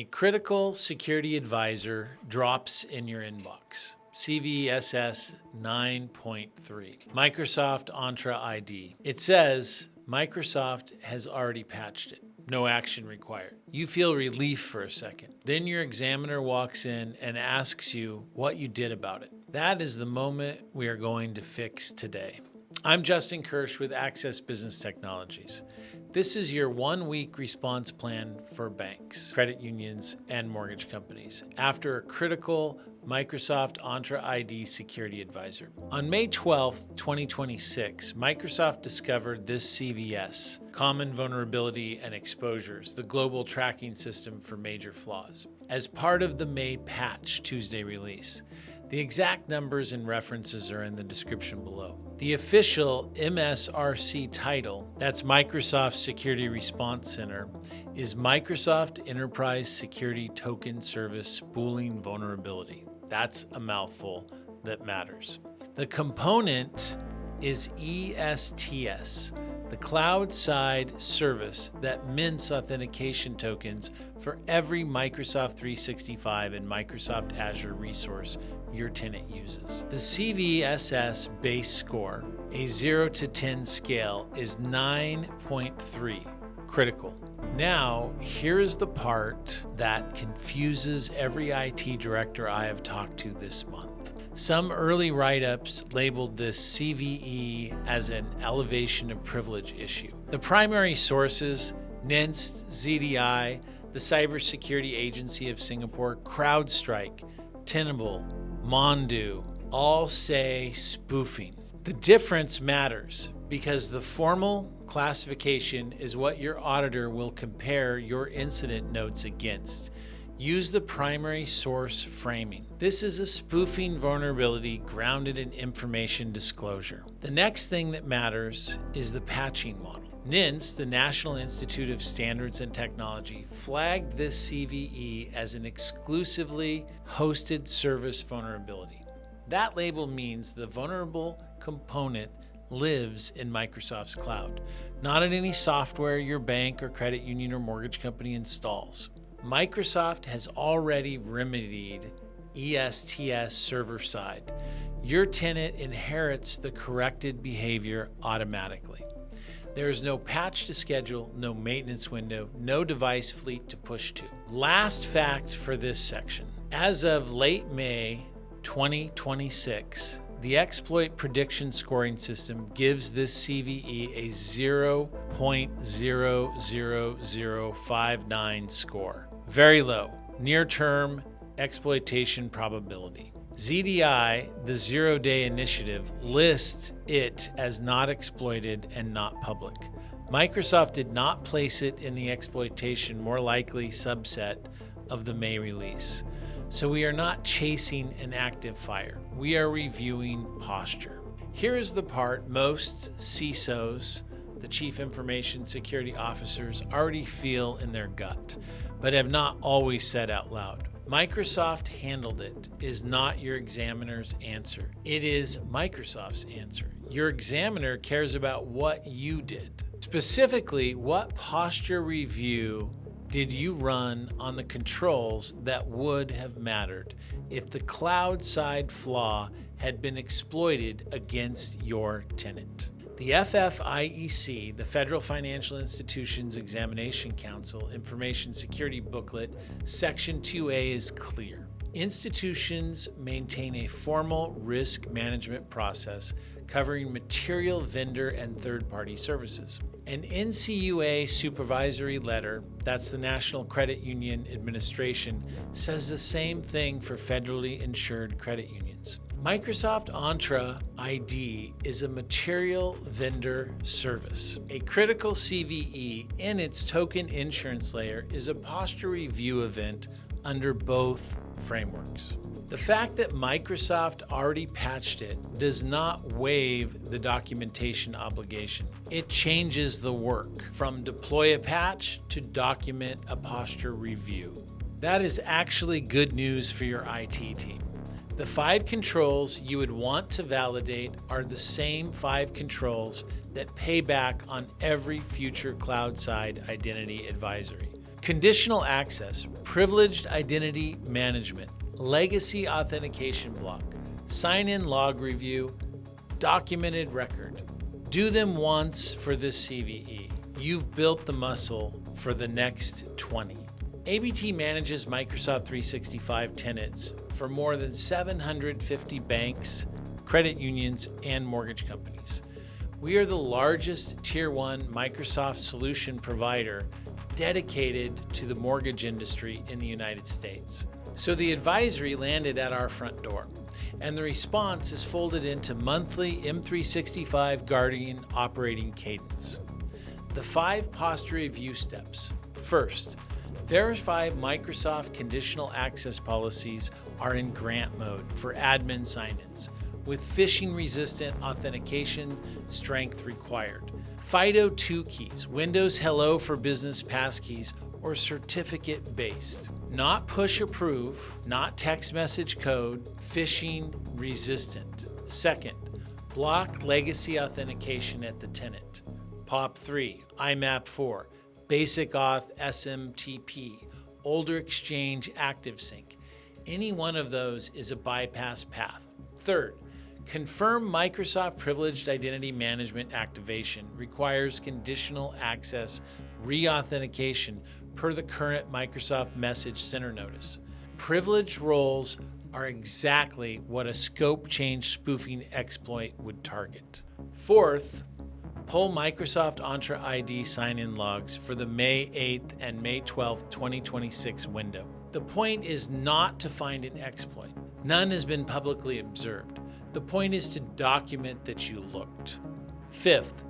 A critical security advisor drops in your inbox. CVSS 9.3. Microsoft Entra ID. It says Microsoft has already patched it. No action required. You feel relief for a second. Then your examiner walks in and asks you what you did about it. That is the moment we are going to fix today. I'm Justin Kirsch with Access Business Technologies. This is your 1-week response plan for banks, credit unions, and mortgage companies after a critical Microsoft Entra ID security advisor. On May 12, 2026, Microsoft discovered this CVS, Common Vulnerability and Exposures, the global tracking system for major flaws, as part of the May patch Tuesday release. The exact numbers and references are in the description below. The official MSRC title, that's Microsoft Security Response Center, is Microsoft Enterprise Security Token Service Spooling Vulnerability. That's a mouthful that matters. The component is ESTS, the cloud-side service that mints authentication tokens for every Microsoft 365 and Microsoft Azure resource your tenant uses. The CVSS base score, a 0 to 10 scale, is 9.3, critical. Now, here's the part that confuses every IT director I have talked to this month. Some early write-ups labeled this CVE as an elevation of privilege issue. The primary sources, NIST, ZDI, the Cybersecurity Agency of Singapore, CrowdStrike, Tenable, Mondu, all say spoofing. The difference matters because the formal classification is what your auditor will compare your incident notes against. Use the primary source framing. This is a spoofing vulnerability grounded in information disclosure. The next thing that matters is the patching model. NIST, the National Institute of Standards and Technology, flagged this CVE as an exclusively hosted service vulnerability. That label means the vulnerable component lives in Microsoft's cloud, not in any software your bank or credit union or mortgage company installs. Microsoft has already remediated ESTS server side. Your tenant inherits the corrected behavior automatically. There is no patch to schedule, no maintenance window, no device fleet to push to. Last fact for this section. As of late May 2026, the exploit prediction scoring system gives this CVE a 0.00059 score. Very low, near-term exploitation probability. ZDI, the zero-day initiative, lists it as not exploited and not public. Microsoft did not place it in the exploitation more likely subset of the May release. So we are not chasing an active fire. We are reviewing posture. Here is the part most CISOs, the Chief Information Security Officers, already feel in their gut, but have not always said out loud. Microsoft handled it is not your examiner's answer. It is Microsoft's answer. Your examiner cares about what you did. Specifically, what posture review did you run on the controls that would have mattered if the cloud side flaw had been exploited against your tenant? The FFIEC, the Federal Financial Institutions Examination Council Information Security Booklet, Section II.A is clear. Institutions maintain a formal risk management process covering material vendor and third-party services. An NCUA supervisory letter, that's the National Credit Union Administration, says the same thing for federally insured credit unions. Microsoft Entra ID is a material vendor service. A critical CVE in its token insurance layer is a posture review event under both frameworks. The fact that Microsoft already patched it does not waive the documentation obligation. It changes the work from deploy a patch to document a posture review. That is actually good news for your IT team. The 5 controls you would want to validate are the same 5 controls that pay back on every future cloud-side identity advisory. Conditional access, privileged identity management, legacy authentication block, sign-in log review, documented record. Do them once for this CVE. You've built the muscle for the next 20. ABT manages Microsoft 365 tenants for more than 750 banks, credit unions, and mortgage companies. We are the largest Tier 1 Microsoft solution provider dedicated to the mortgage industry in the United States. So the advisory landed at our front door, and the response is folded into monthly M365 Guardian operating cadence. The 5 posture review steps. First, verify Microsoft conditional access policies are in grant mode for admin sign-ins, with phishing-resistant authentication strength required. FIDO 2 keys, Windows Hello for Business passkeys, or certificate-based. Not push approve, not text message code, phishing resistant. Second, block legacy authentication at the tenant. POP 3, IMAP 4, Basic Auth SMTP, Older Exchange ActiveSync. Any one of those is a bypass path. Third, confirm Microsoft Privileged Identity Management activation requires conditional access re-authentication per the current Microsoft Message Center notice. Privileged roles are exactly what a scope change spoofing exploit would target. Fourth, pull Microsoft Entra ID sign-in logs for the May 8th and May 12th, 2026 window. The point is not to find an exploit. None has been publicly observed. The point is to document that you looked. Fifth,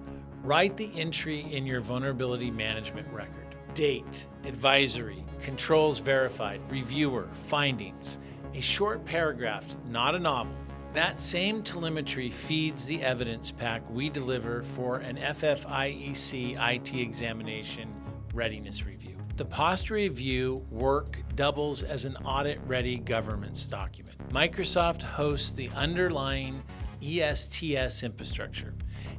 write the entry in your vulnerability management record. Date, advisory, controls verified, reviewer, findings. A short paragraph, not a novel. That same telemetry feeds the evidence pack we deliver for an FFIEC IT examination readiness review. The posture review work doubles as an audit-ready governance document. Microsoft hosts the underlying ESTS infrastructure.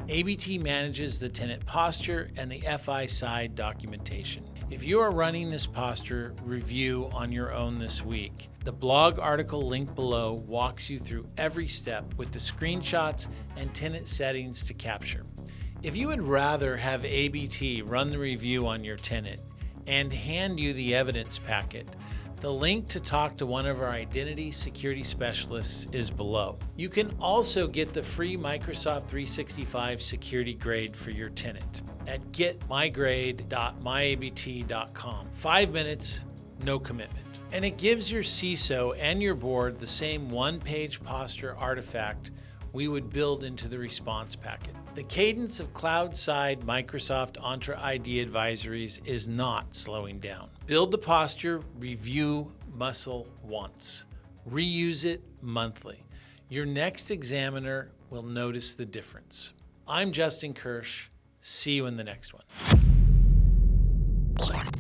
ABT manages the tenant posture and the FI side documentation. If you are running this posture review on your own this week, the blog article linked below walks you through every step with the screenshots and tenant settings to capture. If you would rather have ABT run the review on your tenant and hand you the evidence packet, the link to talk to one of our identity security specialists is below. You can also get the free Microsoft 365 security grade for your tenant at getmygrade.myabt.com. 5 minutes, no commitment. And it gives your CISO and your board the same one-page posture artifact we would build into the response packet. The cadence of cloud-side Microsoft Entra ID advisories is not slowing down. Build the posture review muscle once. Reuse it monthly. Your next examiner will notice the difference. I'm Justin Kirsch. See you in the next one.